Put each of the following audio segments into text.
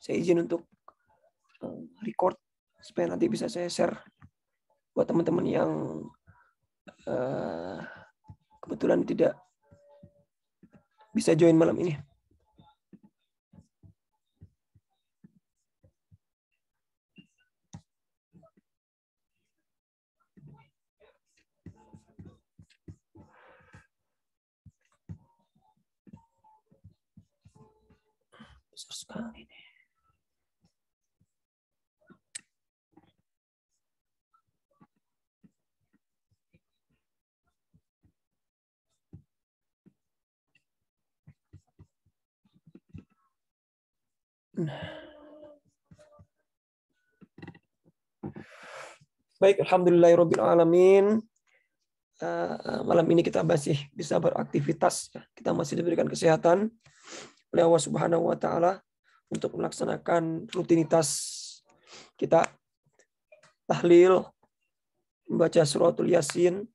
Saya izin untuk record supaya nanti bisa saya share buat teman-teman yang kebetulan tidak bisa join malam ini. Besar sekali ini. Baik, alhamdulillahirabbil alamin. Malam ini kita masih bisa beraktivitas, kita masih diberikan kesehatan oleh Allah Subhanahu wa taala untuk melaksanakan rutinitas kita tahlil, membaca suratul Yasin,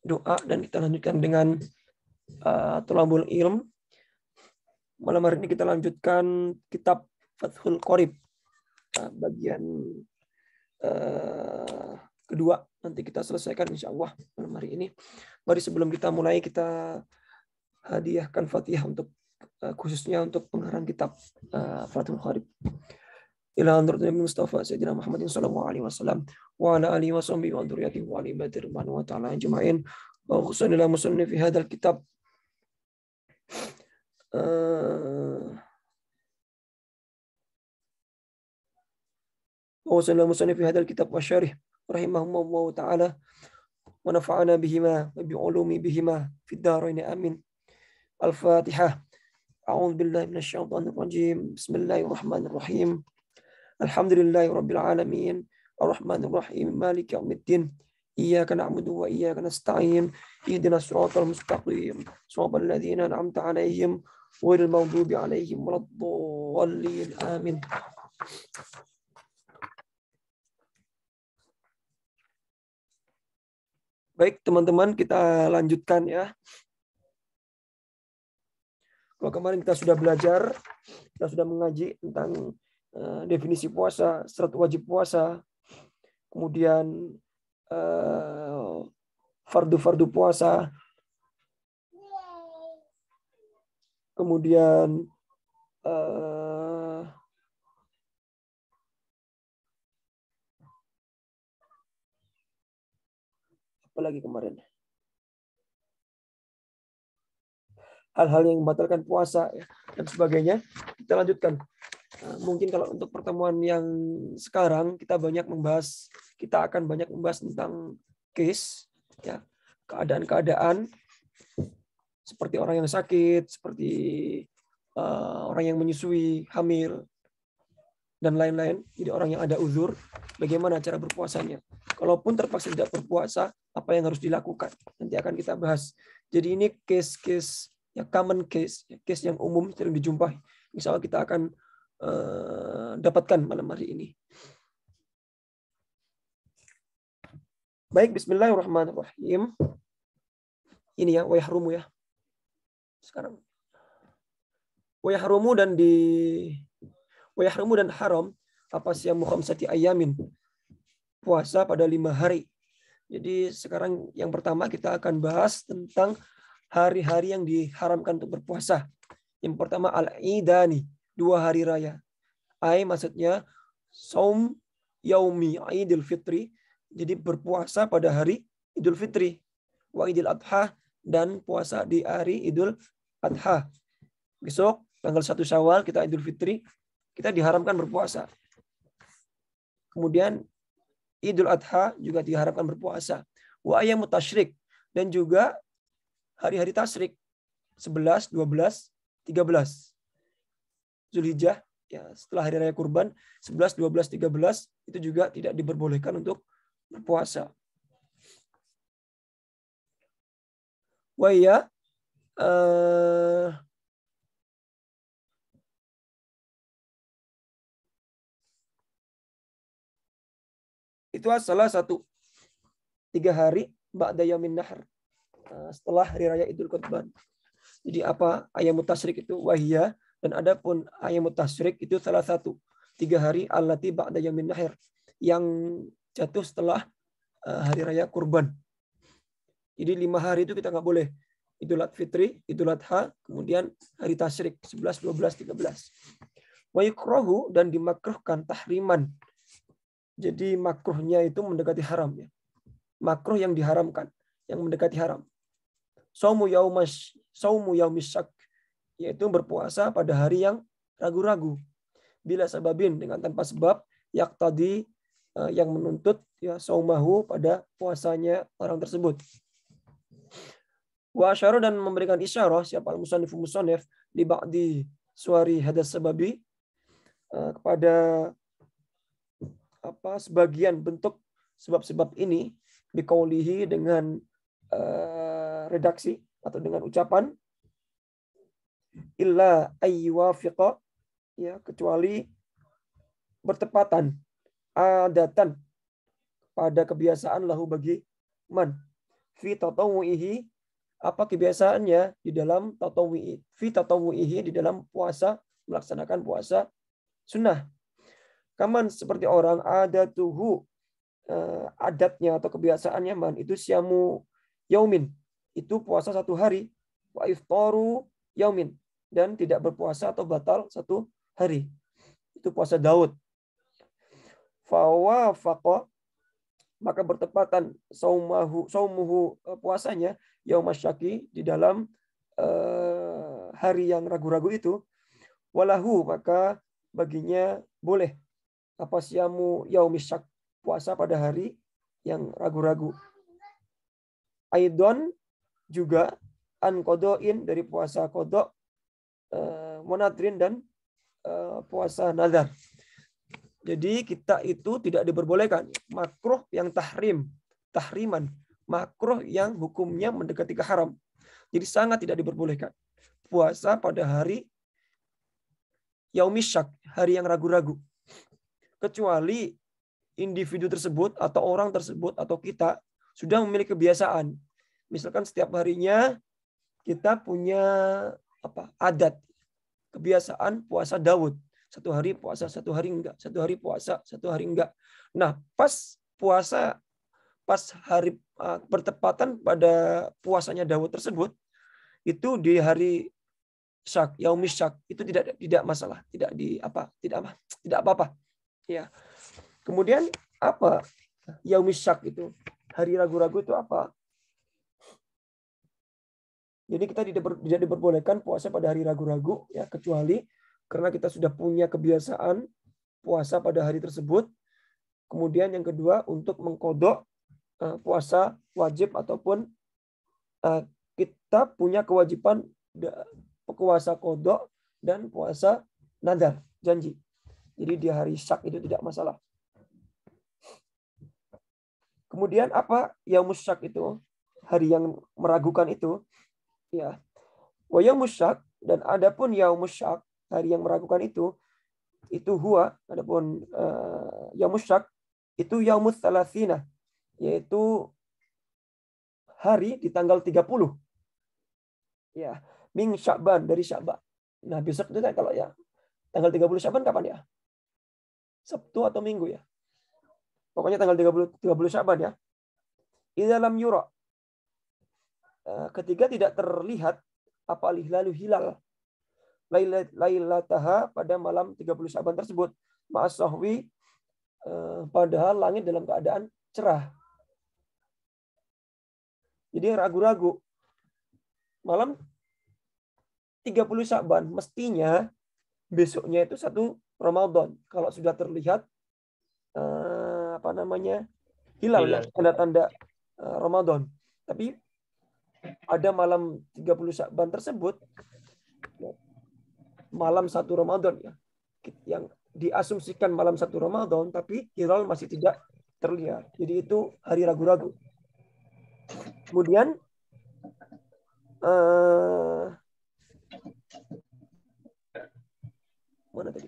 doa, dan kita lanjutkan dengan Thalabul Ilm. Malam hari ini kita lanjutkan kitab Fathul Qorib, bagian kedua. Nanti kita selesaikan insya Allah malam hari ini. Mari sebelum kita mulai, kita hadiahkan Fatihah untuk khususnya untuk pengarang kitab Fathul Qorib. Ila Nabi Mustafa Sayyidina Muhammadin sallallahu alaihi wasallam wa ala alihi wa sahbihi wa dzurriyyatihi wa ali baiti wa ta'ala ajma'in. Wa khususnya musannif fi hadzal kitab وصلى المصنف في هذا الكتاب والشارح رحمهم الله تعالى ونفعنا بهما وبعلوم بهما في الدارين آمين. الفاتحة. أعوذ بالله من الشيطان الرجيم. بسم الله الرحمن الرحيم. الحمد لله رب العالمين الرحمن الرحيم مالك يوم الدين إياك نعبد وإياك نستعين اهدنا الصراط المستقيم صراط الذين أنعمت عليهم غير المغضوب عليهم ولا الضالين آمين. Baik teman-teman, kita lanjutkan ya. Kalau kemarin kita sudah belajar, kita sudah mengaji tentang definisi puasa, syarat wajib puasa, kemudian fardu-fardu puasa, kemudian apalagi kemarin, hal-hal yang membatalkan puasa ya, dan sebagainya. Kita lanjutkan. Mungkin kalau untuk pertemuan yang sekarang kita akan banyak membahas tentang case ya, keadaan-keadaan seperti orang yang sakit, seperti orang yang menyusui, hamil, dan lain-lain. Jadi orang yang ada uzur, bagaimana cara berpuasanya. Kalaupun terpaksa tidak berpuasa, apa yang harus dilakukan? Nanti akan kita bahas. Jadi ini case-case ya, common case yang umum sering dijumpai. Insya Allah kita akan dapatkan malam hari ini. Baik, bismillahirrahmanirrahim. Ini ya, wayahrumu ya. Sekarang. Wayahrumu dan haram apa siyamu khamsati ayamin. Puasa pada 5 hari. Jadi sekarang yang pertama kita akan bahas tentang hari-hari yang diharamkan untuk berpuasa. Yang pertama al-idani, 2 hari raya. Maksudnya saum yaumi Idul Fitri, jadi berpuasa pada hari Idul Fitri, wa Idul Adha, dan puasa di hari Idul Adha. Besok tanggal 1 Syawal kita Idul Fitri, kita diharamkan berpuasa. Kemudian Idul Adha juga diharapkan berpuasa. Wa ayyamut tasyrik, dan juga hari-hari tasyrik 11, 12, 13. Zulhijjah ya, setelah hari raya kurban 11, 12, 13 itu juga tidak diperbolehkan untuk berpuasa. Wa ya itu salah satu 3 hari ba'da yamin nahar, setelah hari raya Idul Kurban. Jadi apa ayamut tasyrik itu? Wahiyya Dan adapun ayyamut tasyrik itu salah satu 3 hari allati ba'da yamin nahir yang jatuh setelah hari raya kurban. Jadi 5 hari itu kita nggak boleh. Idul Fitri, Idul Adha, kemudian hari tasyrik 11, 12, 13. Wa yukrahu dan dimakruhkan tahriman. Jadi makruhnya itu mendekati haram ya. Makruh yang diharamkan, yang mendekati haram. Saumu yaumis syak, yaitu berpuasa pada hari yang ragu-ragu. Bila sebabin dengan tanpa sebab yaqtadi yang menuntut ya saumahu pada puasanya orang tersebut. Wa asyara dan memberikan isyarah siapa al-musannifu musannif li ba'di suari hadas sababi kepada sebagian bentuk sebab-sebab ini biqaulihi dengan redaksi atau dengan ucapan illa ayyuwafiqa ya kecuali bertepatan adatan pada kebiasaan lahu bagi man fi tatawuihi apa kebiasaannya di dalam tatawu'i fi tatawu'ihi di dalam puasa melaksanakan puasa sunnah. Kaman seperti orang adatuhu adatnya atau kebiasaannya man itu siamu yaumin itu puasa 1 hari wa iftaru yaumin dan tidak berpuasa atau batal 1 hari. Itu puasa Daud. Fawafaqa maka bertepatan saumuhu puasanya yaumasyaki di dalam hari yang ragu-ragu itu walahu maka baginya boleh apa siamu yaumisyak puasa pada hari yang ragu-ragu. Aidon juga an qada'in dari puasa qada' monadrin dan puasa nazar. Jadi kita itu tidak diperbolehkan makruh yang tahriman, makruh yang hukumnya mendekati ke haram. Jadi sangat tidak diperbolehkan puasa pada hari yaumisyak, hari yang ragu-ragu. Kecuali individu tersebut atau orang tersebut atau kita sudah memiliki kebiasaan. Misalkan setiap harinya kita punya adat, kebiasaan puasa Daud. 1 hari puasa, 1 hari enggak. 1 hari puasa, 1 hari enggak. Nah, pas puasa, pas hari bertepatan pada puasanya Daud tersebut, itu di hari syak, yaumis syak, itu tidak masalah, tidak apa-apa. Ya. Kemudian apa yaumis syak itu? Hari ragu-ragu itu apa? Jadi kita tidak diperbolehkan puasa pada hari ragu-ragu ya kecuali karena kita sudah punya kebiasaan puasa pada hari tersebut. Kemudian yang kedua untuk mengkodok puasa wajib ataupun kita punya kewajiban puasa kodok dan puasa nadar janji. Jadi di hari syak itu tidak masalah. Kemudian apa yaumus syak itu? Hari yang meragukan itu. Ya. Wa yaumus syak dan adapun yaumus syak hari yang meragukan itu huwa adapun yaumus syak itu yaumus tsalatsina yaitu hari di tanggal 30. Ya, min Sya'ban dari Sya'ban. Nah, besok itu kalau ya tanggal 30 Sya'ban kapan ya? Sabtu atau Minggu ya? Pokoknya tanggal 30 Sya'ban ya. Idza lam yura. Ketika tidak terlihat apa hilalu hilal lailataha pada malam 30 Sya'ban tersebut ma'asahwi padahal langit dalam keadaan cerah. Jadi ragu-ragu. Malam 30 Sya'ban mestinya besoknya itu 1 Ramadan. Kalau sudah terlihat hilal ya, tanda-tanda Ramadan. Tapi ada malam 30 Sya'ban tersebut malam 1 Ramadan ya. Yang diasumsikan malam 1 Ramadan tapi hilal masih tidak terlihat. Jadi itu hari ragu-ragu. Kemudian mana tadi?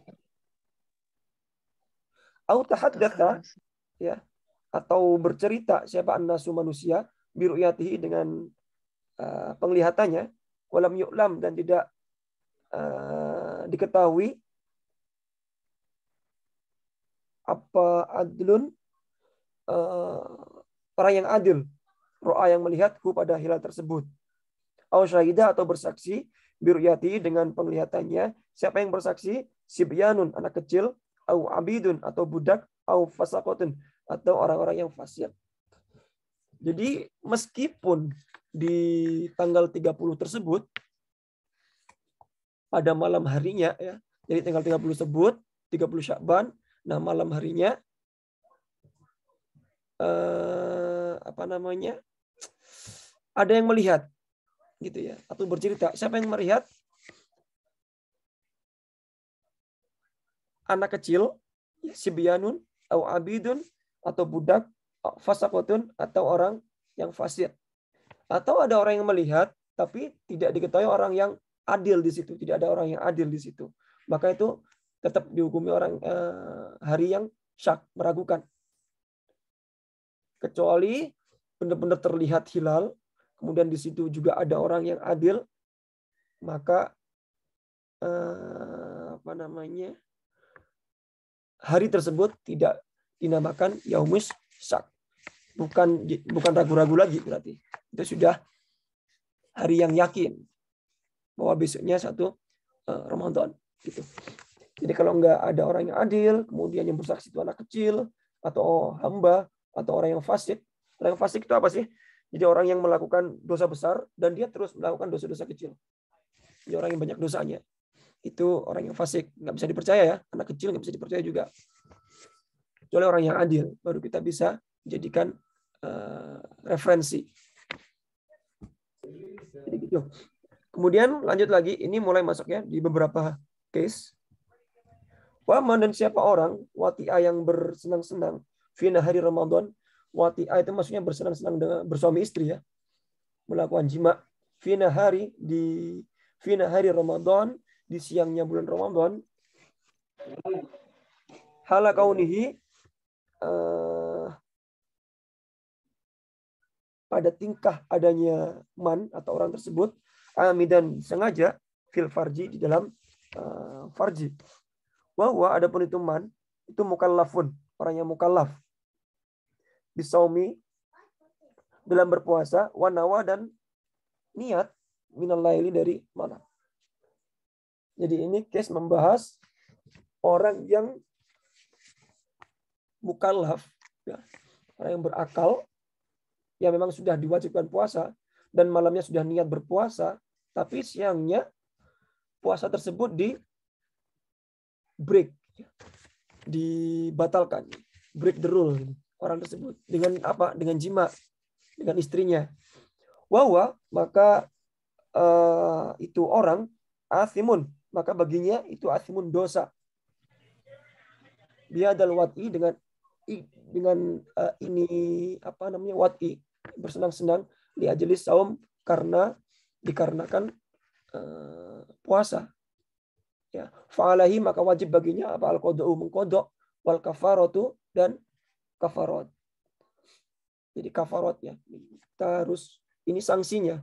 Au tahaddatsa ya atau bercerita siapa annasu manusia biru'yatihi dengan penglihatannya walam yu'lam dan tidak diketahui apa adlun, orang yang adil, ro'a yang melihatku pada hilal tersebut, au syahida atau bersaksi, biru'yati dengan penglihatannya. Siapa yang bersaksi? Sibyanun, anak kecil, au abidun atau budak, au fasaqotun atau orang-orang yang fasik. Jadi meskipun di tanggal 30 tersebut pada malam harinya, ya, jadi tanggal 30 tersebut 30 Sya'ban, nah malam harinya ada yang melihat gitu ya, atau bercerita. Siapa yang melihat? Anak kecil, sibyanun, atau abidun, atau budak, fasaqotun, atau orang yang fasik. Atau ada orang yang melihat, tapi tidak diketahui orang yang adil di situ. Tidak ada orang yang adil di situ. Maka itu tetap dihukumi orang hari yang syak, meragukan. Kecuali benar-benar terlihat hilal, kemudian di situ juga ada orang yang adil, maka hari tersebut tidak dinamakan yaumus syak. Bukan ragu-ragu lagi berarti. Itu sudah hari yang yakin bahwa besoknya 1 Ramadan gitu. Jadi kalau nggak ada orang yang adil, kemudian yang bersaksi itu anak kecil atau hamba atau orang yang fasik. Orang yang fasik itu apa sih? Jadi orang yang melakukan dosa besar dan dia terus melakukan dosa-dosa kecil. Jadi orang yang banyak dosanya. Itu orang yang fasik. Nggak bisa dipercaya ya. Anak kecil nggak bisa dipercaya juga. Kecuali orang yang adil. Baru kita bisa jadikan referensi. Jadi gitu. Kemudian lanjut lagi. Ini mulai masuknya di beberapa case. Waman dan siapa orang wati'a yang bersenang-senang fina hari Ramadan. Wati'a itu maksudnya bersenang-senang dengan bersuami istri ya. Melakukan jima fina hari Ramadan, di siangnya bulan Ramadan. Hala kaunihi, pada tingkah adanya man atau orang tersebut, amidan sengaja fil farji, di dalam farji. Bahwa adapun itu man, itu mukallafun, orang yang mukallaf. Bisaumi, dalam berpuasa, wanawa dan niat minal laili, dari malam. Jadi ini case membahas orang yang mukallaf, ya, orang yang berakal, yang memang sudah diwajibkan puasa dan malamnya sudah niat berpuasa, tapi siangnya puasa tersebut di break, dibatalkan, break the rule orang tersebut dengan apa? Dengan jima dengan istrinya. Wawa, maka itu orang asimun, maka baginya itu asimun dosa. Biadal wat'i, dengan ini wat'i, bersenang-senang, li ajlis saum, dikarenakan puasa. Ya, fa'alahi, maka wajib baginya apa? Al-qada'u, mengkodok, wal kafaratu, dan kafarat. Jadi kafarat ya, kita harus, ini sanksinya.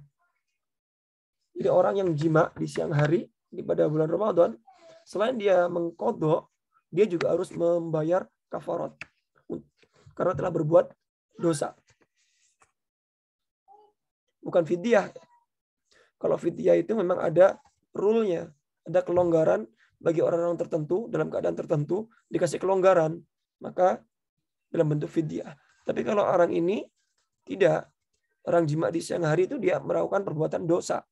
Jadi orang yang jima di siang hari pada bulan Ramadan, selain dia mengkodok, dia juga harus membayar kafarat karena telah berbuat dosa. Bukan fidyah. Kalau fidyah itu memang ada rule-nya, ada kelonggaran bagi orang-orang tertentu, dalam keadaan tertentu dikasih kelonggaran, maka dalam bentuk fidyah. Tapi kalau orang ini tidak, orang jima di siang hari itu dia melakukan perbuatan dosa,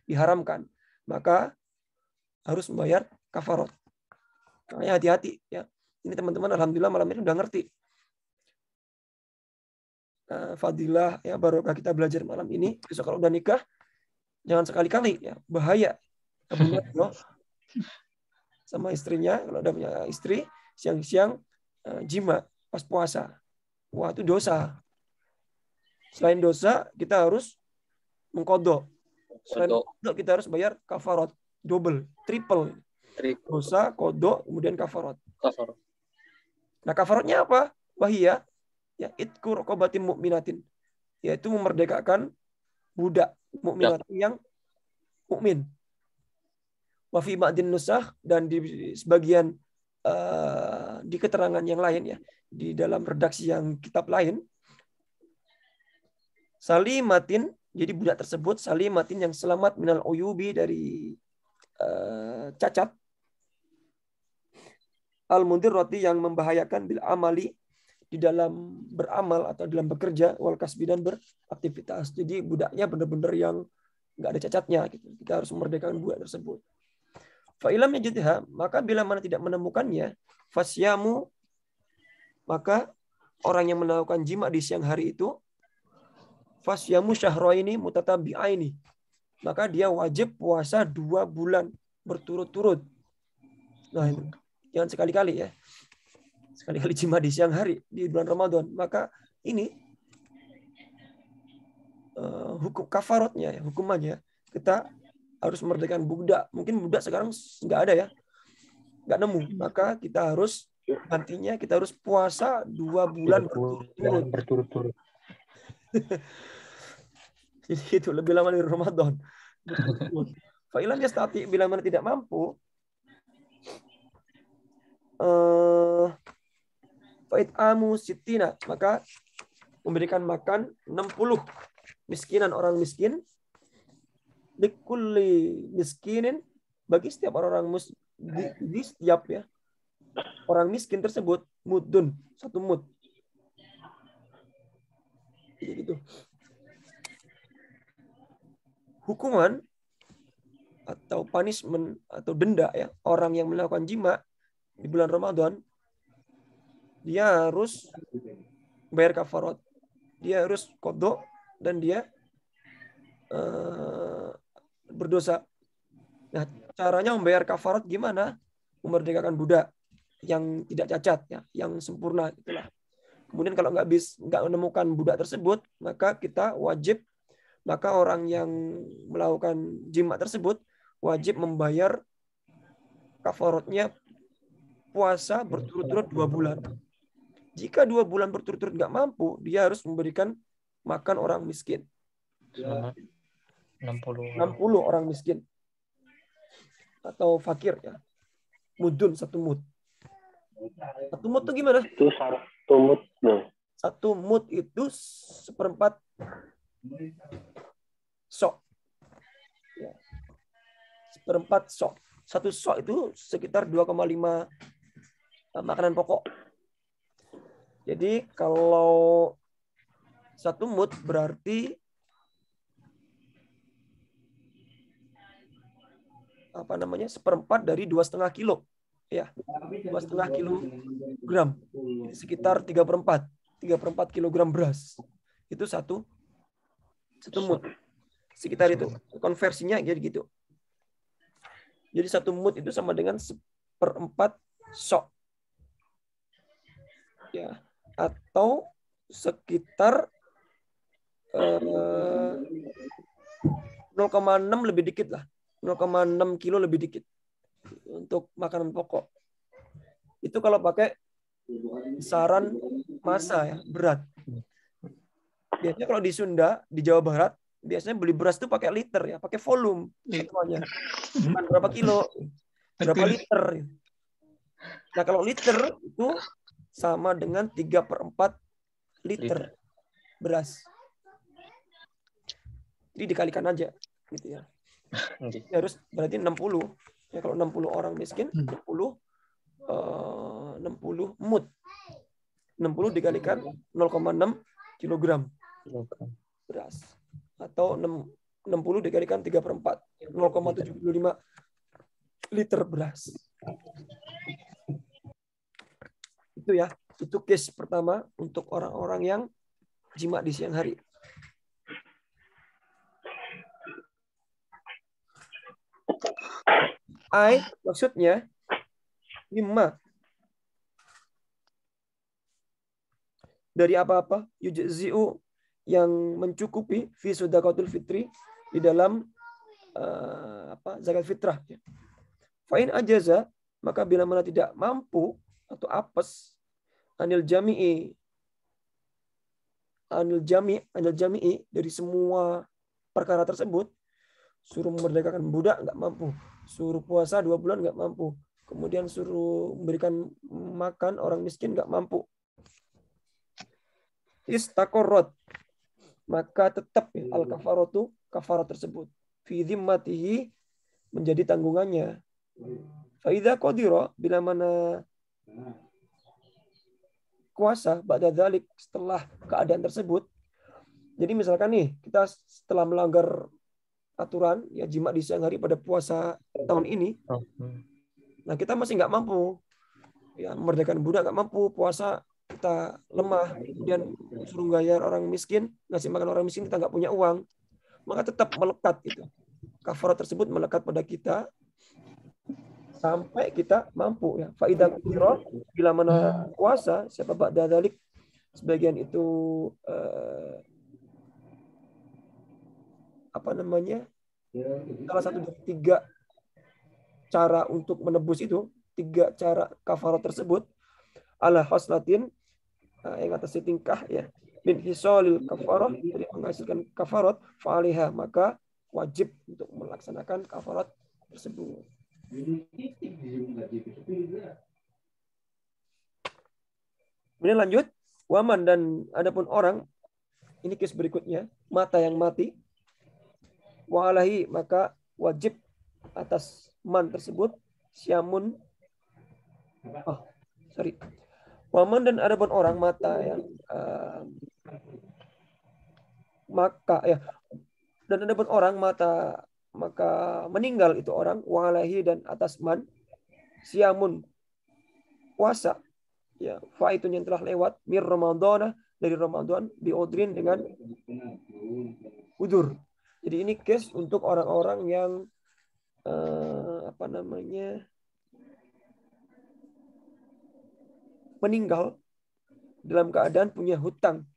diharamkan, maka harus membayar kafarat. Makanya hati-hati ya. Ini teman-teman alhamdulillah malam ini udah ngerti. Fadilah ya, barokah kita belajar malam ini. Besok kalau udah nikah jangan sekali-kali ya, bahaya. Loh, sama istrinya, kalau udah punya istri, siang-siang jima pas puasa. Wah, itu dosa. Selain dosa, kita harus mengkodok. Selain kodok, kita harus bayar kafarat. Double, triple. Dosa, kodok, kemudian kafarat. Nah, kafaratnya apa? Wahiyya, ya, itku raqabatin mu'minatin. Yaitu memerdekakan budak mukminatin yang mukmin. Wa fi ba'din nusakh, dan di sebagian di keterangan yang lain ya, di dalam redaksi yang kitab lain, salimatin, jadi budak tersebut salimatin yang selamat minal uyubi, dari cacat, al-mudirrati yang membahayakan, bil amali, di dalam beramal atau dalam bekerja, wal kasbi, dan beraktivitas. Jadi budaknya benar-benar yang nggak ada cacatnya gitu. Kita harus memerdekakan budak tersebut. Fa ilam yajidha, maka bila mana tidak menemukannya, fasyamu, maka orang yang melakukan jima di siang hari itu, fasyamu syahraini mutatabi'aini, maka dia wajib puasa 2 bulan berturut-turut. Nah, itu jangan sekali-kali ya. Sekali-kali jima di siang hari di bulan Ramadan, maka ini hukum kafaratnya ya, hukumannya kita harus memerdekakan budak. Mungkin budak sekarang nggak ada ya, nggak nemu, maka kita harus nantinya kita harus puasa 2 bulan berturut-turut. Jadi itu lebih lama dari Ramadan. Fa'ilam yastati, bila mana tidak mampu, fa'it'amu sittina, maka memberikan makan 60 miskinan, orang miskin, likulli miskinin, bagi setiap orang di setiap ya orang miskin tersebut, mudun, 1 mud. Jadi gitu. Hukuman atau punishment atau denda ya, orang yang melakukan jima di bulan Ramadan, dia harus bayar kafarat, dia harus qadha, dan dia berdosa. Nah, caranya membayar kafarat gimana? Memerdekakan budak yang tidak cacat ya, yang sempurna itulah. Kemudian kalau nggak menemukan budak tersebut, maka orang yang melakukan jima tersebut wajib membayar kafaratnya puasa berturut-turut 2 bulan. Jika 2 bulan berturut-turut nggak mampu, dia harus memberikan makan orang miskin. 60 orang miskin atau fakir ya. Mudun, 1 mud. 1 mud itu gimana? Itu 1 mud. 1 mud itu 1/4 sok. Ya. 1/4 sok. 1 sok itu sekitar 2,5 makanan pokok. Jadi kalau 1 mud berarti apa namanya, 1/4 dari 2,5 kilo. Ya, 2,5 kilogram. Sekitar 3/4 kilogram beras. Itu 1 mud. Sekitar itu. Konversinya jadi gitu. Jadi 1 mud itu sama dengan 1/4 sok. Ya, atau sekitar 0,6 lebih dikit lah. 0,6 kilo lebih dikit untuk makanan pokok. Itu kalau pakai besaran massa ya, berat. Biasanya kalau di Sunda, di Jawa Barat, biasanya beli beras itu pakai liter ya, pakai volume satuannya. Bukan berapa kilo, berapa liter. Nah, kalau liter itu sama dengan 3/4 liter beras. Jadi dikalikan aja gitu ya. Harus berarti 60. Ya, kalau 60 orang miskin, 60 mud. 60 dikalikan 0,6 kilogram beras. Atau 60 dikalikan 3/4, 0,75 liter beras. Itu ya, itu case pertama untuk orang-orang yang jima di siang hari. Maksudnya mimma, dari apa-apa, yujzi'u, yang mencukupi, fi sedekatul fitri, di dalam zakat fitrah. Fa'in ajaza, maka bila mana tidak mampu atau apes, anil jami'i, dari semua perkara tersebut, Suruh memerdekakan budak nggak mampu. Suruh puasa 2 bulan nggak mampu. Kemudian suruh memberikan makan orang miskin nggak mampu. Istaqarrat, maka tetap ya, al-kafaratu, kafarat tersebut. Fi dhimmatihi, menjadi tanggungannya. Faidha qadira, bila mana kuasa ba'da dzalik, setelah keadaan tersebut. Jadi misalkan nih, kita setelah melanggar aturan ya jima di siang hari pada puasa tahun ini, nah kita masih nggak mampu ya memerdekakan budak, nggak mampu puasa, kita lemah, kemudian suruh bayar orang miskin, ngasih makan orang miskin, kita nggak punya uang, maka tetap melekat itu. Kafarat tersebut melekat pada kita sampai kita mampu ya. Faidah qudra, bila mana puasa, siapa ba'da dzalik, sebagian itu salah satu dari 3 cara untuk menebus itu, 3 cara kafarat tersebut, ala haslatin, yang atas tingkah ya, min hisalil kafarah, jadi menghasilkan kafarat, fa'aliha, maka wajib untuk melaksanakan kafarat tersebut. Kemudian lanjut, waman, dan adapun orang, ini case berikutnya, mata yang mati, wa'alahi, maka wajib atas man tersebut, syamun, waman, dan adapun orang mata yang dan adapun orang maka meninggal itu orang, wa'alahi, dan atas man, syamun, puasa ya, faitun, yang telah lewat, mir Ramadana, dari Ramadan, biudrin, dengan udur. Jadi ini case untuk orang-orang yang meninggal dalam keadaan punya hutang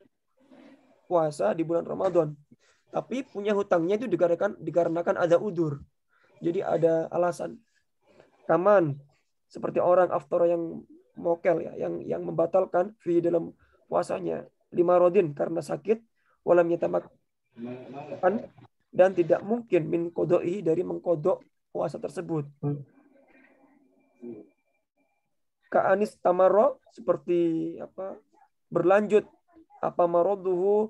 puasa di bulan Ramadan, tapi punya hutangnya itu dikarenakan ada udur, jadi ada alasan. Kaman, seperti orang aftar yang mokel ya, yang membatalkan fi dalam puasanya, 5 rodin, karena sakit, walam yatamakan, dan tidak mungkin min kodoi, dari mengkodok puasa tersebut. Ka'anis tamaro, seperti berlanjut maroduhu,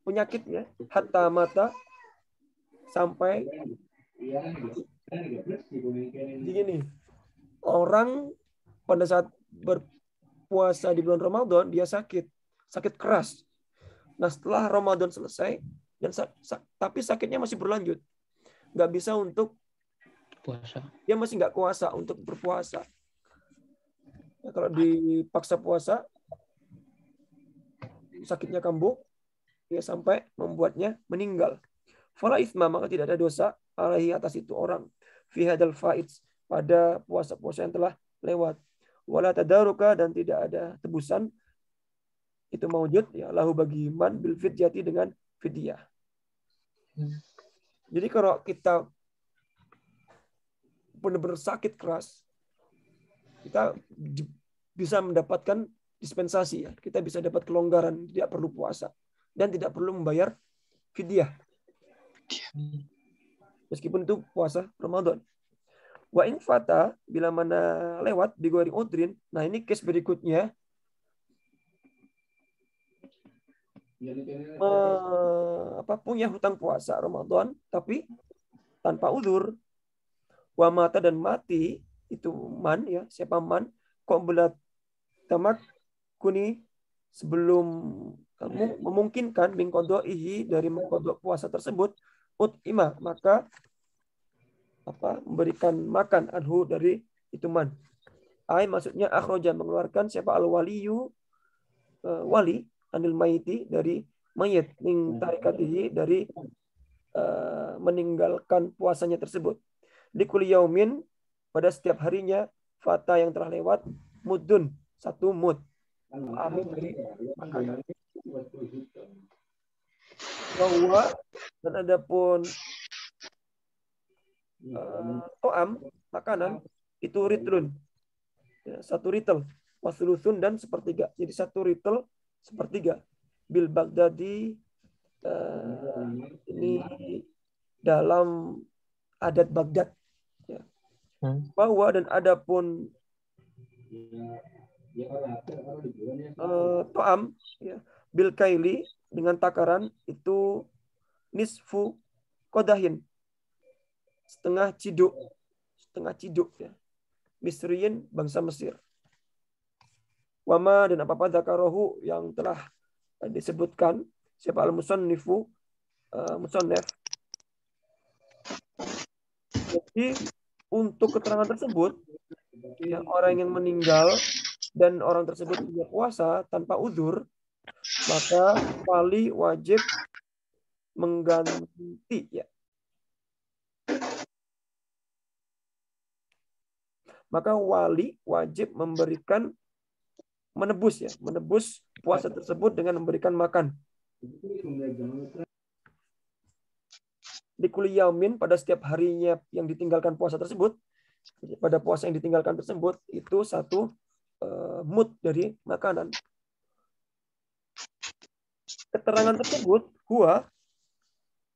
penyakitnya, hatta mata, sampai. Jadi gini, orang pada saat berpuasa di bulan Ramadan, dia sakit keras. Nah, setelah Ramadan selesai, tapi sakitnya masih berlanjut, nggak bisa untuk puasa. Dia masih nggak kuasa untuk berpuasa. Nah, kalau dipaksa puasa, sakitnya kambuh, ya sampai membuatnya meninggal. Fala itsma, maka tidak ada dosa alaihi, atas itu orang, fi hadal faid, pada puasa-puasa yang telah lewat. Wala tadaruka, dan tidak ada tebusan itu maujud ya lahu bagi man bil fidyati, dengan fidyah. Jadi kalau kita benar-benar sakit keras, kita bisa mendapatkan dispensasi ya. Kita bisa dapat kelonggaran, tidak perlu puasa dan tidak perlu membayar fidyah. Meskipun itu puasa Ramadan. Wa in fata, bila mana lewat di gori udrin. Nah, ini case berikutnya. Punya hutang puasa Ramadan tapi tanpa udzur. Wa mata, dan mati itu man ya, siapa man, kok belat tamak kuni, sebelum kamu memungkinkan min qadaihi, dari mengqadha puasa tersebut, utima, maka memberikan makan anhu, dari itu man. Ai, maksudnya akhraja, mengeluarkan, siapa al-waliyu, wali, anil mayiti, dari mayit, ning tarikatihi, dari meninggalkan puasanya tersebut. Di kulli yaumin, pada setiap harinya, fata, yang telah lewat, mudun, 1 mud. Amin, dari makanan. Bahwa, dan adapun to'am, makanan, itu ritlun, 1 ritel, wasulusun, dan 1/3. Jadi 1 ritel 1/3. Bil Baghdadi, Ini dalam adat Baghdad. Ya. Bahwa dan adapun to'am ya, bil kaili dengan takaran itu nisfu kodahin, setengah ciduk ya. Misriyin, bangsa Mesir. Wama dan apa-apa dzakarohu yang telah disebutkan siapa al-musannifu musannaf. Jadi untuk keterangan tersebut ya, orang yang meninggal dan orang tersebut punya puasa tanpa uzur, maka wali wajib mengganti ya. Maka wali wajib menebus puasa tersebut dengan memberikan makan. Di kulli yaumin, pada setiap harinya yang ditinggalkan puasa tersebut, pada puasa yang ditinggalkan tersebut itu satu mud dari makanan. Keterangan tersebut huwa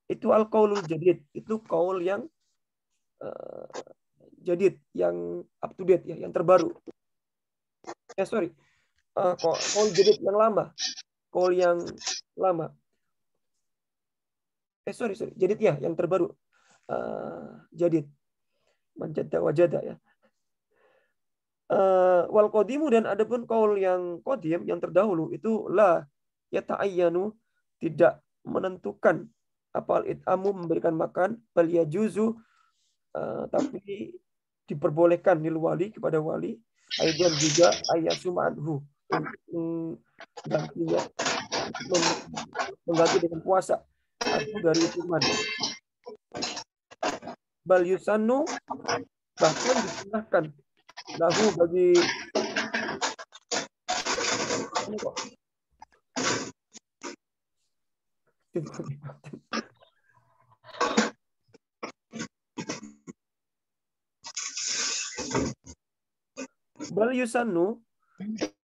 itu al-qaulul jadid, itu qaul yang jadid, yang up to date ya, yang terbaru. Qaul jadid yang lama. Qaul yang lama. Jadid ya, yang terbaru. Jadid. Manjada wajada ya. Wal qadimu, dan adapun qaul yang qadim, yang terdahulu itu la yata'ayyanu, tidak menentukan apal it'amu, memberikan makan, bal yajuzu, tapi diperbolehkan lil wali, kepada wali, aidan juga ayyasuma anhu, gantinya mengganti dengan puasa atau dari hukuman. Bal yusannu, bahkan disunahkan lahu bagi bal yusannu,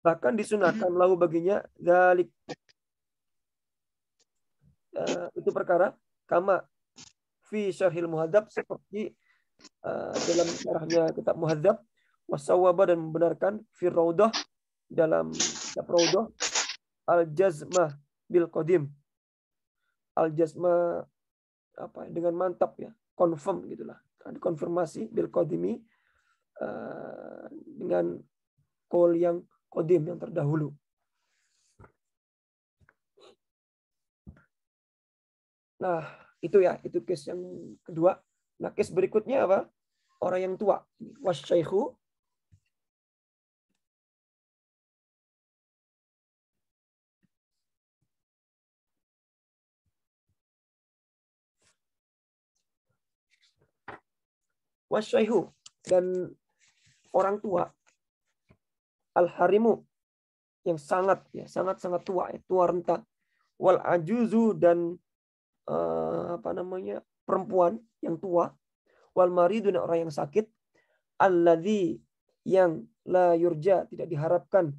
bahkan disunahkan lahu baginya dzalik, itu perkara kama fi syarhil muhadzab, seperti dalam syarahnya kitab muhadzab, wasawaba, dan membenarkan fi raudah, dalam kitab raudah, al-jazmah bil qadim, al-jazmah apa dengan mantap ya, confirm gitulah, konfirmasi bil qadimi, dengan qaul yang qadim, yang terdahulu. Nah, itu ya, itu case yang kedua. Nah, case berikutnya apa? Orang yang tua. Wasyaikhu, dan orang tua, al-harimu, yang sangat tua, tua renta, wal ajuzu, dan perempuan yang tua, wal maridu, dan orang yang sakit, alladzi, yang la yurja, tidak diharapkan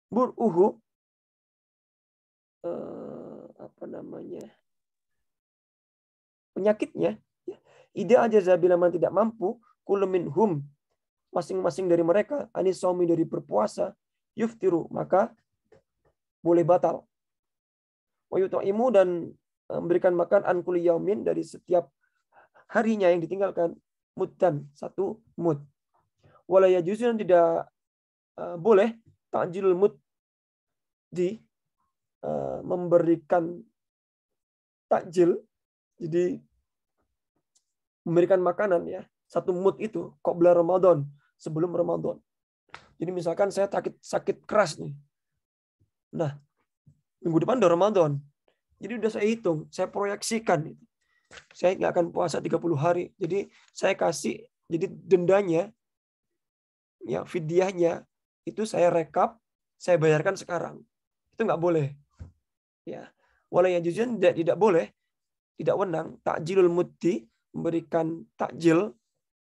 bur'uhu, penyakitnya, ida aja bila man tidak mampu, kullu minhum, masing-masing dari mereka, anis saumi, dari berpuasa, yuftiru, maka boleh batal. Wa yut'imu, dan memberikan makan an kulli yaumin, dari setiap harinya yang ditinggalkan, muddan, satu mud. Wala yajuzu, dan tidak boleh ta'jilul muddi, memberikan takjil, jadi memberikan makanan ya, satu mud itu qabla Ramadan, sebelum Ramadan. Jadi misalkan saya sakit keras nih. Nah, minggu depan udah Ramadan. Jadi udah saya hitung, saya proyeksikan. Saya nggak akan puasa 30 hari. Jadi saya kasih, jadi dendanya, ya fidyahnya, itu saya rekap, saya bayarkan sekarang. Itu nggak boleh. Ya. Wala yajuzu, tidak boleh, tidak wenang, takjilul muddi, memberikan takjil,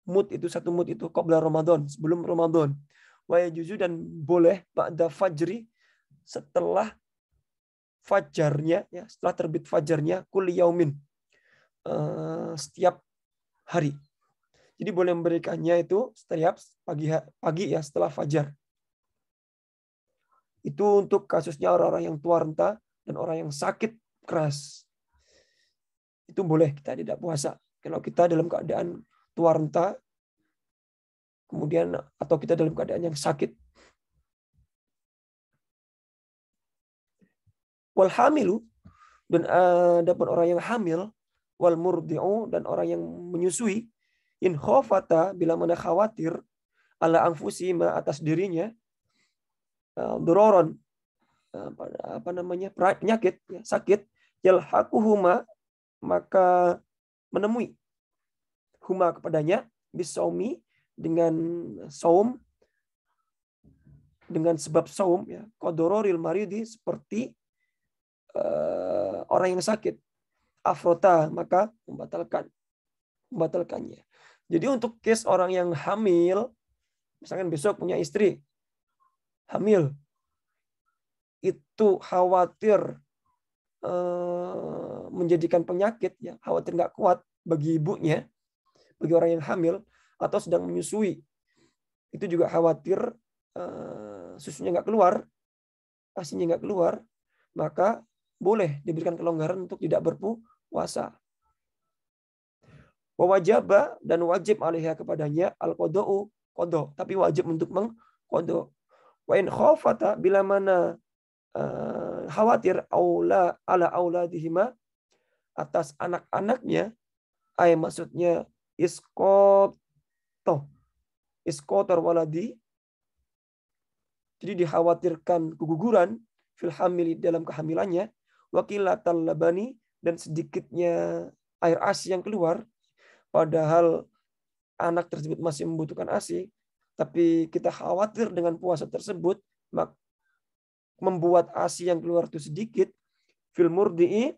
mud itu satu mud itu qabla Ramadan, sebelum Ramadan. Wa yajuzu, dan boleh ba'da fajri, setelah fajarnya, ya, setelah terbit fajarnya, kulli yaumin, setiap hari. Jadi boleh memberikannya itu setiap pagi ya, setelah fajar. Itu untuk kasusnya orang-orang yang tua renta dan orang yang sakit keras. Itu boleh kita tidak puasa. Kalau kita dalam keadaan tua renta, kemudian atau kita dalam keadaan yang sakit. Wal hamilu, dan dapat orang yang hamil, wal murdi'u, dan orang yang menyusui, in khofata, bila mana khawatir, ala anfusihima, atas dirinya, dororon, penyakit, ya, sakit, yalhaquhuma, maka menemui huma kepadanya, bisaumi, dengan saum, dengan sebab saum, ya, qadororil maridi, seperti orang yang sakit, afrota, maka membatalkannya. Jadi untuk case orang yang hamil, misalkan besok punya istri hamil, itu khawatir menjadikan penyakit, ya, khawatir nggak kuat bagi ibunya, bagi orang yang hamil, atau sedang menyusui, itu juga khawatir susunya nggak keluar, asinya nggak keluar, maka boleh diberikan kelonggaran untuk tidak berpuasa. Wajaba, dan wajib alaiha kepadanya al-qada'u, qada, tapi wajib untuk mengqada. Wa in khafata, bila mana khawatir ala auladihima, atas anak-anaknya, maksudnya iskotor waladi, jadi dikhawatirkan keguguran fil hamili, dalam kehamilannya, wakilatal labani, dan sedikitnya air ASI yang keluar, padahal anak tersebut masih membutuhkan ASI, tapi kita khawatir dengan puasa tersebut membuat ASI yang keluar itu sedikit, fil murdi'i,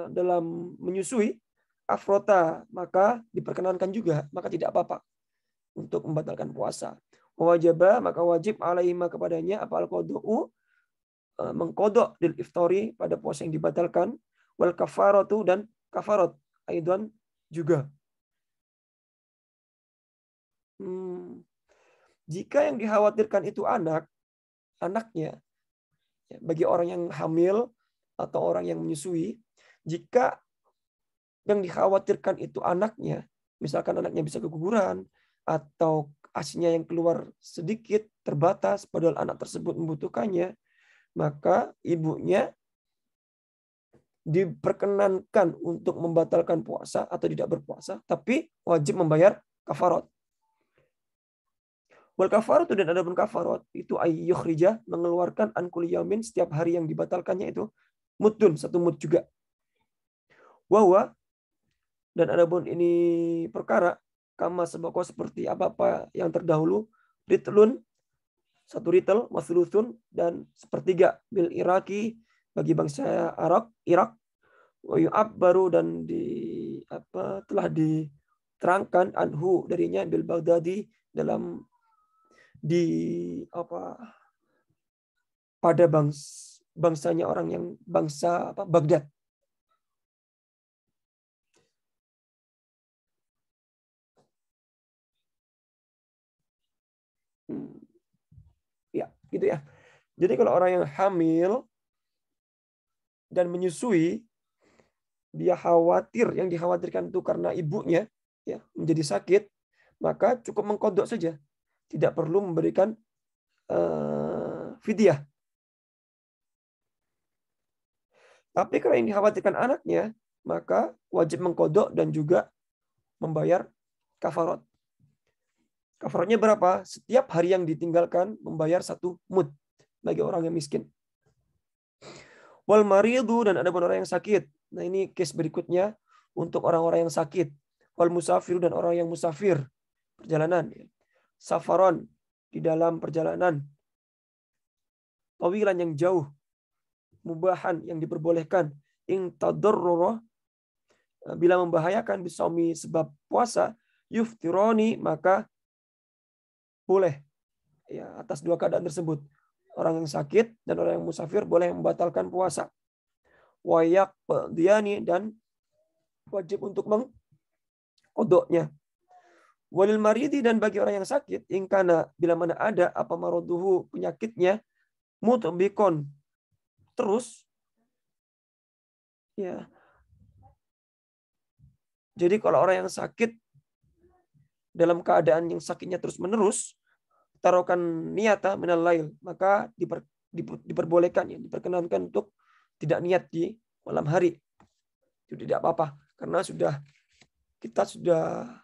dalam menyusui, afrota, maka diperkenankan juga, maka tidak apa-apa untuk membatalkan puasa. Wajibah, maka wajib alaihima kepadanya apa al-qada'u, mengkodok lil iftari, pada puasa yang dibatalkan, wal kafaratu, dan kafarat aidan juga. Jika yang dikhawatirkan itu anaknya, ya, bagi orang yang hamil atau orang yang menyusui, jika yang dikhawatirkan itu anaknya, misalkan anaknya bisa keguguran atau asinya yang keluar sedikit, terbatas, padahal anak tersebut membutuhkannya, maka ibunya diperkenankan untuk membatalkan puasa atau tidak berpuasa, tapi wajib membayar kafarat. Wal kafarat, dan adapun kafarat itu ayyukhrija, mengeluarkan an kulli yaumin, setiap hari yang dibatalkannya itu mudun, 1 mud juga. Wahwa, dan adapun ini perkara, kama sebako, seperti apa-apa yang terdahulu, ritlun, 1 ritel, wasulusun, dan 1/3 bil Iraki, bagi bangsa Irak, wayu'ab, baru, dan telah diterangkan anhu, darinya, bil Baghdadi, pada bangsanya orang yang bangsa Baghdad. Ya, gitu ya. Jadi kalau orang yang hamil dan menyusui, dia khawatir, yang dikhawatirkan itu karena ibunya, ya, menjadi sakit, maka cukup mengkodok saja, tidak perlu memberikan fidyah. Tapi kalau yang dikhawatirkan anaknya, maka wajib mengkodok dan juga membayar kafarat. Kafaratnya berapa? Setiap hari yang ditinggalkan membayar 1 mud bagi orang yang miskin. Wal maridu, dan ada orang yang sakit. Nah, ini case berikutnya untuk orang-orang yang sakit. Wal musafir, dan orang yang musafir, perjalanan. Safaron, di dalam perjalanan. Tawilan, yang jauh. Mubahan, yang diperbolehkan. In tadarrura, bila membahayakan, bisaumi, sebab puasa, yuftironi, maka boleh, ya, atas 2 keadaan tersebut. orang yang sakit dan orang yang musafir boleh membatalkan puasa. Wayak diani dan wajib untuk mengkodoknya. Walil maridi dan bagi orang yang sakit, ingkana bila mana ada apa maroduhu penyakitnya, mutbikon terus, ya. Jadi kalau orang yang sakit dalam keadaan yang sakitnya terus menerus, taruhkan niyata minal lail, maka diperbolehkan, ya, diperkenankan untuk tidak niat di malam hari. Itu tidak apa-apa karena kita sudah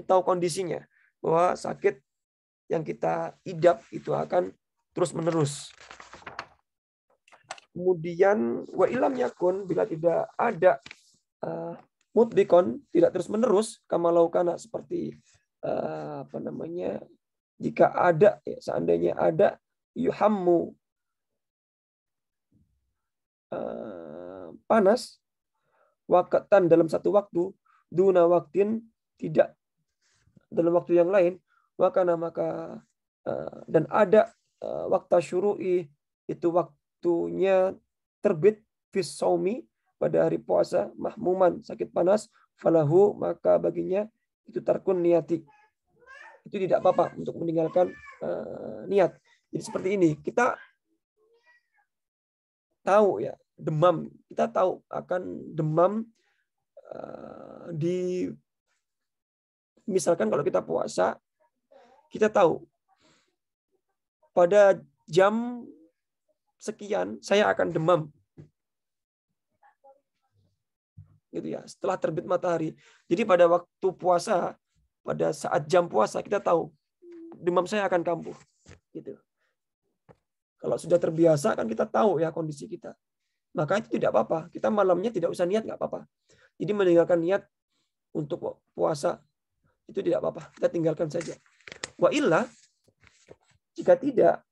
tahu kondisinya bahwa sakit yang kita idap itu akan terus menerus. Kemudian wa ilam yakun, bila tidak ada mutbikon, tidak terus menerus, kamalau kana, seperti jika ada, ya, seandainya ada yuhammu panas wakatan dalam satu waktu, duna waktin, tidak dalam waktu yang lain, wakana maka dan ada waktu syuru'i, itu waktunya terbit fis saumi, pada hari puasa, mahmuman, sakit panas, falahu, maka baginya itu tarkun niyati, itu tidak apa-apa untuk meninggalkan niat. Jadi seperti ini, kita tahu, ya, demam, kita tahu akan demam misalkan kalau kita puasa, kita tahu pada jam sekian saya akan demam, gitu ya, setelah terbit matahari. Jadi pada waktu puasa, pada saat jam puasa, kita tahu demam saya akan kambuh, gitu. Kalau sudah terbiasa kan kita tahu, ya, kondisi kita, maka itu tidak apa-apa. Kita malamnya tidak usah niat, nggak apa-apa. Jadi meninggalkan niat untuk puasa itu tidak apa-apa, kita tinggalkan saja. Wa illa, jika tidak,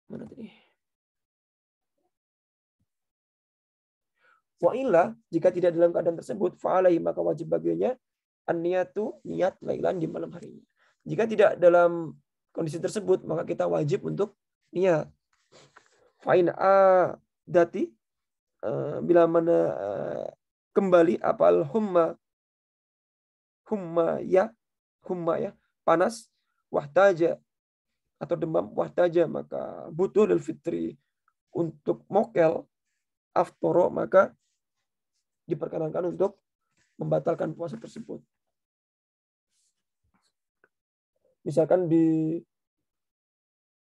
mana tadi? Wa illa, jika tidak dalam keadaan tersebut, fa'alaihi, maka wajib baginya an-niyatu, niat lailan, di malam harinya. Jika tidak dalam kondisi tersebut, maka kita wajib untuk niat. Fa'in dati, bila mana kembali apal humma ya panas, wahtaja, atau demam, wahtaja, maka butuh lil fitri, untuk mokel, aftoro, maka diperkenankan untuk membatalkan puasa tersebut. Misalkan di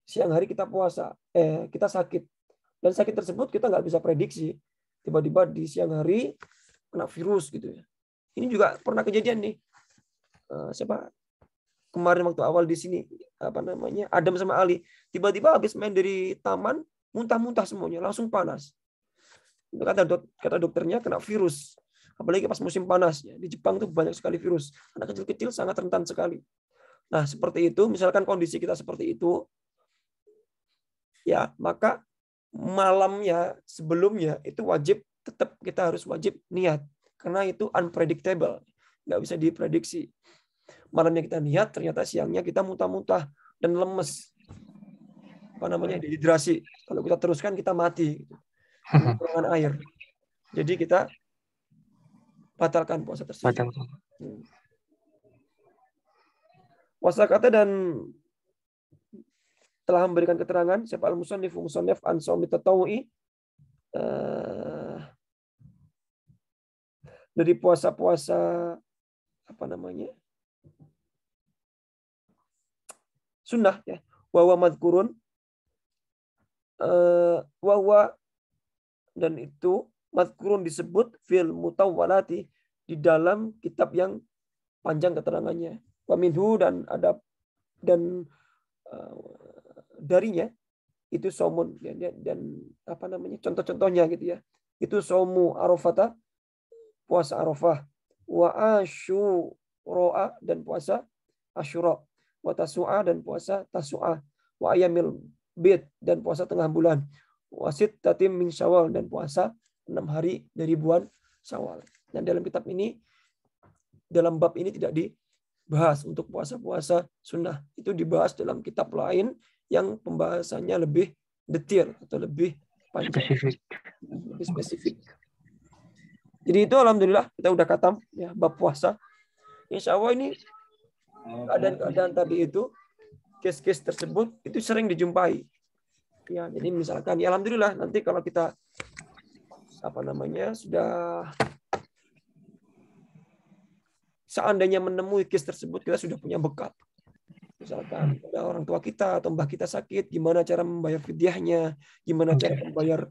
siang hari kita puasa, kita sakit, dan sakit tersebut kita nggak bisa prediksi, tiba-tiba di siang hari kena virus, gitu ya. Ini juga pernah kejadian nih, kemarin waktu awal di sini, Adam sama Ali, tiba-tiba habis main dari taman, muntah-muntah semuanya, langsung panas. Kata dokternya kena virus. Apalagi pas musim panas, ya. Di Jepang tuh banyak sekali virus. Anak kecil-kecil sangat rentan sekali. Nah, seperti itu, misalkan kondisi kita seperti itu, ya, maka malamnya sebelumnya itu tetap kita harus wajib niat, karena itu unpredictable, nggak bisa diprediksi. Malamnya kita niat, ternyata siangnya kita muntah-muntah dan lemes, dehidrasi. Kalau kita teruskan kita mati, kekurangan air. Jadi kita batalkan puasa tersebut. Puasa kata dan telah memberikan keterangan siapa al-musannif an shaumi tatawu'i, dari puasa-puasa sunnah, ya, wa madhkurun, dan itu madhkurun disebut fil mutawwalati, di dalam kitab yang panjang keterangannya. Wa minhu, dan ada, dan darinya itu somun, dan contoh-contohnya, gitu ya. Itu somu arafata, puasa Arafah, wa asyura, dan puasa Asyura, wa tasu'a, dan puasa Tasu'a, wa ayamil bid, dan puasa tengah bulan, wa sittatim min Syawal, dan puasa 6 hari dari bulan Syawal. Dan dalam kitab ini dalam bab ini tidak dibahas untuk puasa-puasa sunnah. Itu dibahas dalam kitab lain yang pembahasannya lebih detail atau lebih panjang, lebih spesifik. Jadi itu alhamdulillah kita udah khatam ya bab puasa. Insya Allah ini keadaan-keadaan tadi itu, case-case tersebut itu sering dijumpai. Ya, jadi misalkan ya alhamdulillah nanti kalau kita sudah seandainya menemui case tersebut, kita sudah punya bekal. Misalkan ada orang tua kita atau mbah kita sakit, gimana cara membayar fidyahnya, gimana cara membayar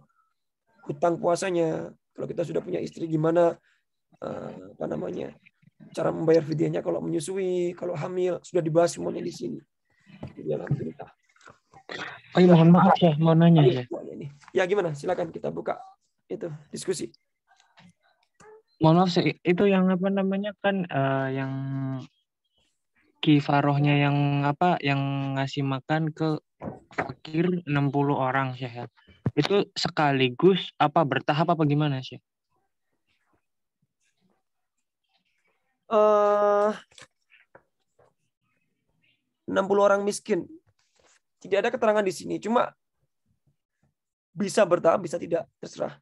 hutang puasanya. Kalau kita sudah punya istri, gimana cara membayar fidyahnya kalau menyusui, kalau hamil, sudah dibahas semuanya di sini. Jadi alhamdulillah. Oh iya, mohon maaf ya, mau nanya ya. Ya gimana? Silakan kita buka itu diskusi. Mohon maaf sih, itu yang kan yang kifarohnya yang ngasih makan ke fakir 60 orang sih ya. Itu sekaligus bertahap apa gimana sih? 60 orang miskin. Tidak ada keterangan di sini, cuma bisa bertahap, bisa tidak, terserah.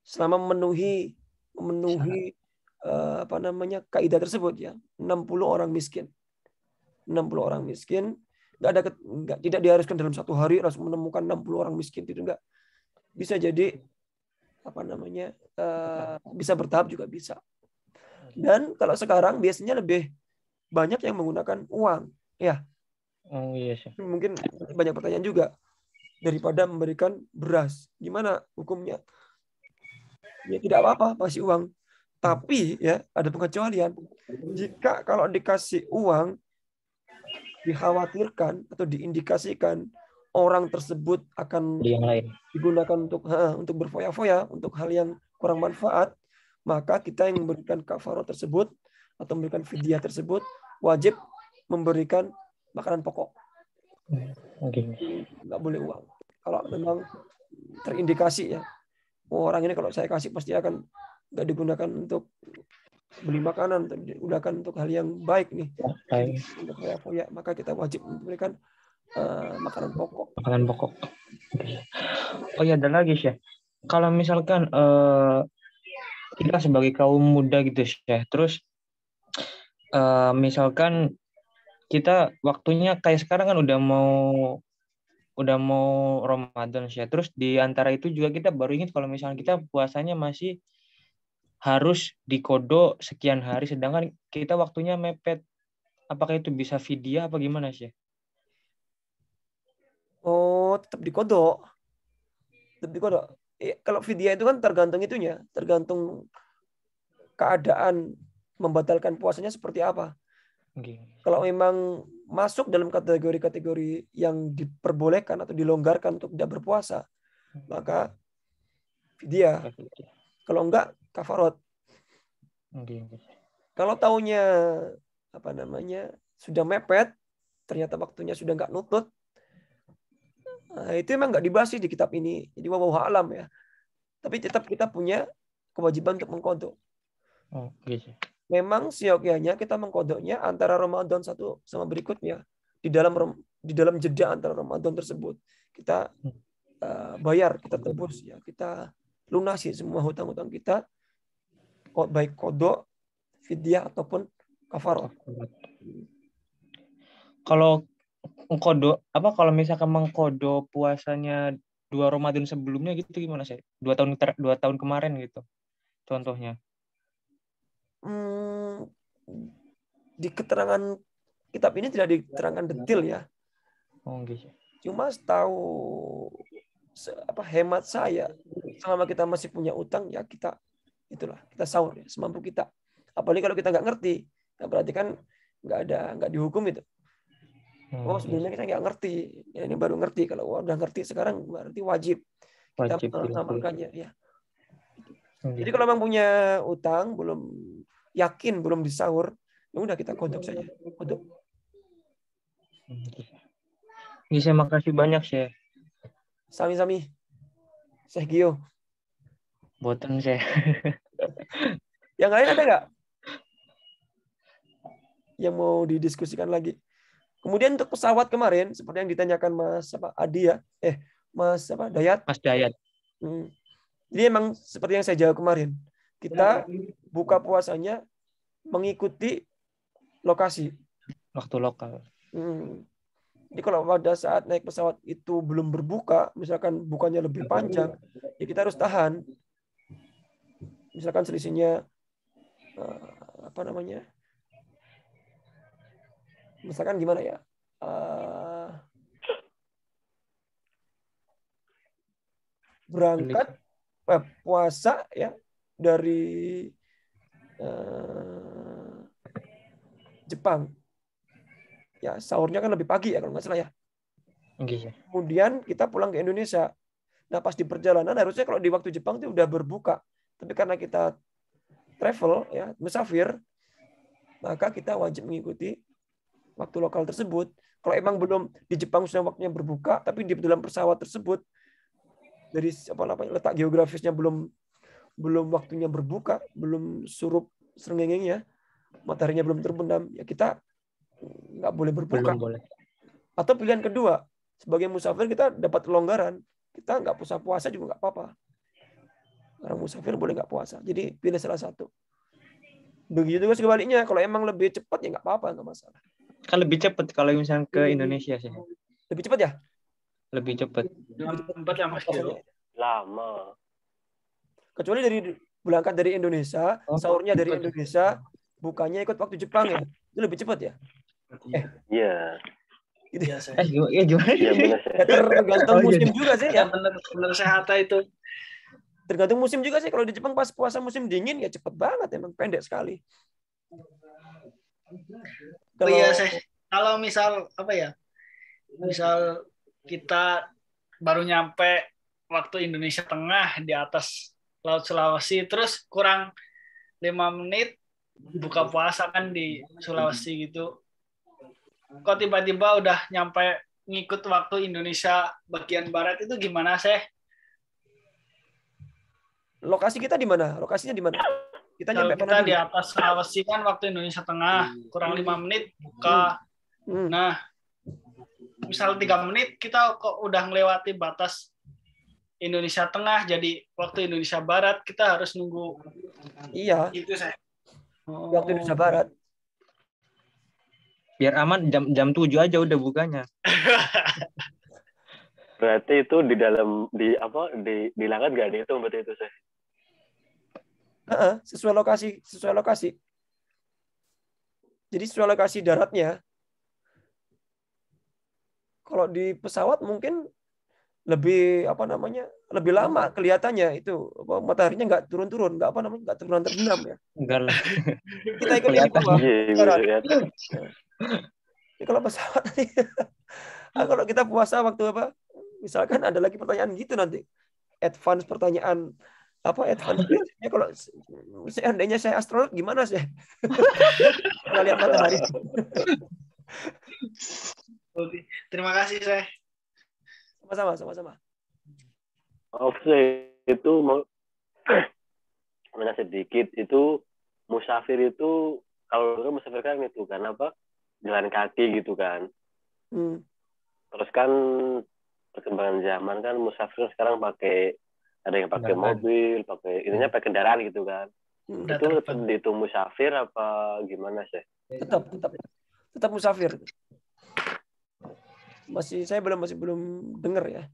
Selama memenuhi kaidah tersebut ya. 60 orang miskin. 60 orang miskin, tidak diharuskan dalam satu hari langsung menemukan 60 orang miskin, itu enggak. Bisa jadi bisa bertahap juga bisa. Dan kalau sekarang biasanya lebih banyak yang menggunakan uang, ya. Oh iya sih. Mungkin banyak pertanyaan juga daripada memberikan beras. Gimana hukumnya? Ya tidak apa-apa, masih uang. Tapi ya ada pengecualian. Jika kalau dikasih uang dikhawatirkan atau diindikasikan orang tersebut akan yang lain digunakan untuk berfoya-foya, untuk hal yang kurang manfaat, maka kita yang memberikan kafarah tersebut atau memberikan fidyah tersebut wajib memberikan makanan pokok. Nggak boleh uang. Kalau memang terindikasi ya, orang ini kalau saya kasih pasti akan nggak digunakan untuk beli makanan, digunakan untuk hal yang baik nih, untuk foya-foya, maka kita wajib memberikan makanan pokok. Makanan pokok. Oh iya, ada lagi sih. Kalau misalkan kita sebagai kaum muda gitu ya, terus misalkan kita waktunya kayak sekarang kan udah mau Ramadan ya, terus di antara itu juga kita baru ingat kalau misalnya kita puasanya masih harus dikodok sekian hari, sedangkan kita waktunya mepet. Apakah itu bisa fidyah apa gimana sih? Oh, tetap dikodok. Tetap dikodok. Kalau fidyah itu kan tergantung itunya, tergantung keadaan membatalkan puasanya seperti apa. Kalau memang masuk dalam kategori-kategori yang diperbolehkan atau dilonggarkan untuk tidak berpuasa, maka fidyah. Kalau enggak, kafarot. Kalau taunya sudah mepet, ternyata waktunya sudah enggak nutut, nah, itu emang enggak dibahas di kitab ini. Jadi wallahu a'lam ya. Tapi tetap kita punya kewajiban untuk mengkodok. Memang siokianya kita mengkodoknya antara Ramadan satu sama berikutnya. Di dalam jeda antara Ramadan tersebut. Kita bayar, kita tebus ya, kita lunasi semua hutang-hutang kita, baik kodok, fidyah ataupun kafarah. Kalau kalau misalkan mengkodok puasanya 2 Ramadan sebelumnya gitu gimana sih? 2 tahun kemarin gitu. Contohnya. Di keterangan kitab ini tidak diterangkan detail ya. Cuma setahu hemat saya, selama kita masih punya utang ya kita sahur ya, semampu kita. Apalagi kalau kita nggak ngerti, ya berarti kan nggak dihukum itu. Oh sebelumnya kita nggak ngerti, ya ini baru ngerti. Kalau udah ngerti sekarang berarti wajib kita mengamalkannya ya. Jadi kalau memang punya utang, belum yakin, belum disahur, ya udah kita kodok saja. Kodok. Terima kasih banyak sih. Sami-sami. Syekh Gio. Boten sih. Yang lain ada nggak? yang mau didiskusikan lagi. Kemudian untuk pesawat kemarin, seperti yang ditanyakan Mas Adi ya, Mas Dayat. Mas Dayat. Jadi emang seperti yang saya jawab kemarin, kita buka puasanya mengikuti lokasi. Waktu lokal. Jadi kalau pada saat naik pesawat itu belum berbuka, misalkan bukanya lebih panjang, ya kita harus tahan. Misalkan selisihnya misalkan gimana ya? Berangkat puasa ya dari Jepang. Ya, sahurnya kan lebih pagi ya kalau nggak salah ya. Kemudian kita pulang ke Indonesia. Nah, pas di perjalanan harusnya kalau di waktu Jepang itu udah berbuka. Tapi karena kita travel ya, musafir, maka kita wajib mengikuti waktu lokal tersebut. Kalau emang belum di Jepang sudah waktunya berbuka, tapi di dalam pesawat tersebut dari letak geografisnya belum waktunya berbuka, belum surup srengengengnya, mataharinya belum terbenam, ya kita nggak boleh berbuka. Belum boleh. Atau pilihan kedua, sebagai musafir kita dapat kelonggaran, kita nggak puasa juga nggak apa-apa. Orang musafir boleh nggak puasa. Jadi pilih salah satu. Begitu juga sebaliknya, kalau emang lebih cepat ya nggak apa-apa, nggak masalah. Kan lebih cepat kalau misalnya ke Indonesia sih. Lebih cepat ya? Lebih cepat. Lama. Kecuali berangkat dari Indonesia, sahurnya dari Indonesia, bukanya ikut waktu Jepang ya. Itu lebih cepat ya? Iya. Gitu. Gimana? Ya, tergantung musim juga sih ya. Benar sehat itu. Tergantung musim juga sih. Kalau di Jepang pas puasa musim dingin ya cepet banget, emang pendek sekali. Kalau misal misal kita baru nyampe waktu Indonesia Tengah di atas Laut Sulawesi, terus kurang 5 menit buka puasa kan di Sulawesi gitu. Kok tiba-tiba udah nyampe ngikut waktu Indonesia bagian barat, itu gimana sih? Lokasi kita di mana? Lokasinya di mana? Kita nyampe kita di atas Sulawesi kan waktu Indonesia Tengah, kurang 5 menit buka. Nah, misal 3 menit kita kok udah melewati batas Indonesia Tengah, jadi waktu Indonesia Barat kita harus nunggu. Iya. Itu saya. Waktu Indonesia Barat. Biar aman jam 7 aja udah bukanya. Berarti itu di dalam di langit nggak dihitung berarti itu saya. Sesuai lokasi. Jadi sesuai lokasi daratnya. Kalau di pesawat mungkin lebih lebih lama kelihatannya itu mataharinya nggak turun-turun, nggak terbenam ya. Enggak lah. Kita ikut di bawah. Jadi kalau pesawat nanti, kalau kita puasa waktu misalkan ada lagi pertanyaan gitu nanti, advance pertanyaan advance kalau seandainya saya astronot gimana sih? Nggak lihat matahari. Terima kasih saya. Sama-sama. Saya itu mau sedikit itu musafir itu kalau dulu musafir kan itu kan jalan kaki gitu kan. Terus kan perkembangan zaman kan musafir sekarang ada yang pakai mobil, pakai kendaraan gitu kan. Itu tetap dihitung musafir apa gimana sih? Tetap musafir. Saya masih belum dengar ya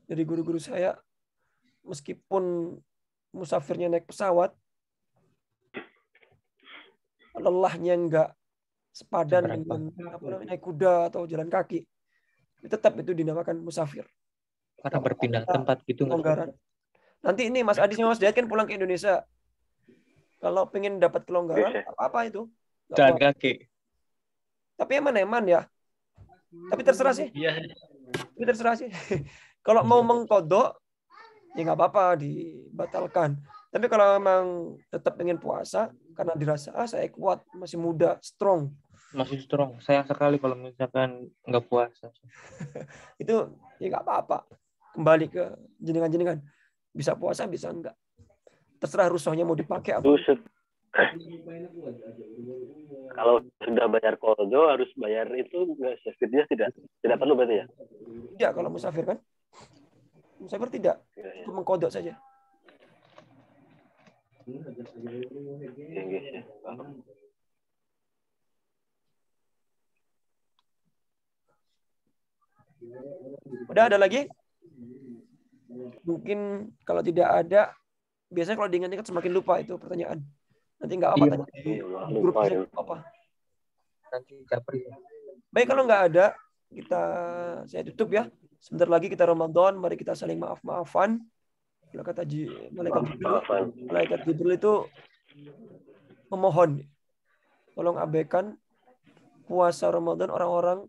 dari guru-guru saya, meskipun musafirnya naik pesawat, lelahnya enggak sepadan dengan naik kuda atau jalan kaki, tetap itu dinamakan musafir. Karena berpindah tempat gitu. Kelonggaran. Nanti ini Mas Adi sama Mas Dayat kan pulang ke Indonesia. Kalau pengen dapat kelonggaran, apa itu? Jalan kaki. Tapi eman ya. Tapi terserah sih. Iya. Tapi terserah sih. Kalau mau mengkodok, ya nggak apa-apa dibatalkan. Tapi kalau memang tetap ingin puasa, karena dirasa saya kuat, masih muda, strong. Masih strong. Sayang sekali kalau misalkan nggak puasa. Itu ya nggak apa-apa. Kembali ke jenengan-jenengan. Bisa puasa, bisa enggak. Terserah rusuhnya mau dipakai apa. Kalau sudah bayar kodo harus bayar itu nggak sih? Fidyah tidak perlu berarti ya? Tidak kalau musafir kan? Musafir tidak, itu mengkodok saja. Udah ada lagi? Mungkin kalau tidak ada, biasanya kalau diingat-ingat semakin lupa itu pertanyaan. Nanti nggak apa tanya di grup apa. Nanti capri. Baik, kalau nggak ada, saya tutup ya. Sebentar lagi kita Ramadan, mari kita saling maaf-maafan. Kalau kata malaikat Jibril itu memohon, tolong abaikan puasa Ramadan orang-orang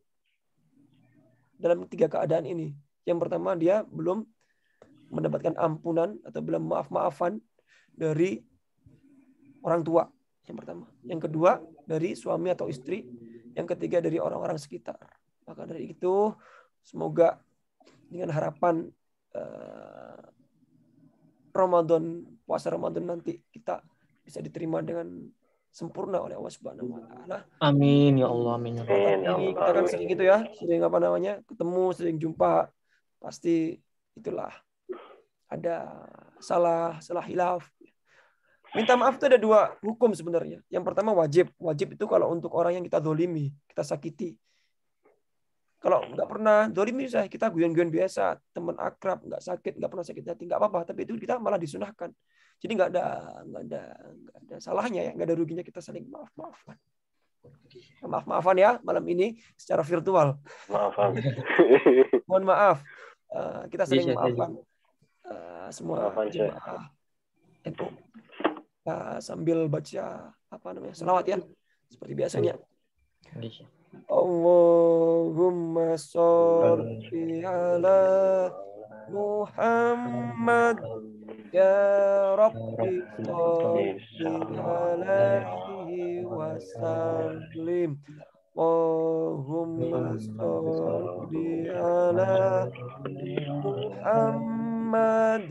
dalam 3 keadaan ini. Yang pertama, dia belum mendapatkan ampunan atau belum maaf-maafan dari orang tua. Yang pertama. Yang kedua, dari suami atau istri. Yang ketiga, dari orang-orang sekitar. Maka dari itu, semoga dengan harapan puasa Ramadan nanti kita bisa diterima dengan sempurna oleh Allah Subhanahu wa taala. Amin ya Allah, amin ya Allah. Ini kita kan sering itu ya, sering ketemu, sering jumpa. Pasti itulah ada salah hilaf. Minta maaf itu ada 2 hukum sebenarnya. Yang pertama wajib. Wajib itu kalau untuk orang yang kita zalimi, kita sakiti. Kalau nggak pernah zalimi, kita guyon-guyon biasa, teman akrab, nggak sakit, nggak pernah sakit hati, nggak apa-apa. Tapi itu kita malah disunahkan. Jadi nggak ada salahnya ya, nggak ada ruginya kita saling maaf-maafan. Maaf-maafan ya malam ini secara virtual. Maafan. Mohon maaf. Kita saling maafkan semua jemaah NU. Sambil baca selawat ya seperti biasanya. Allahumma sholli ala Muhammad ya Rabbi sholli alaihi wasallim. Allahumma sholli ala Muhammad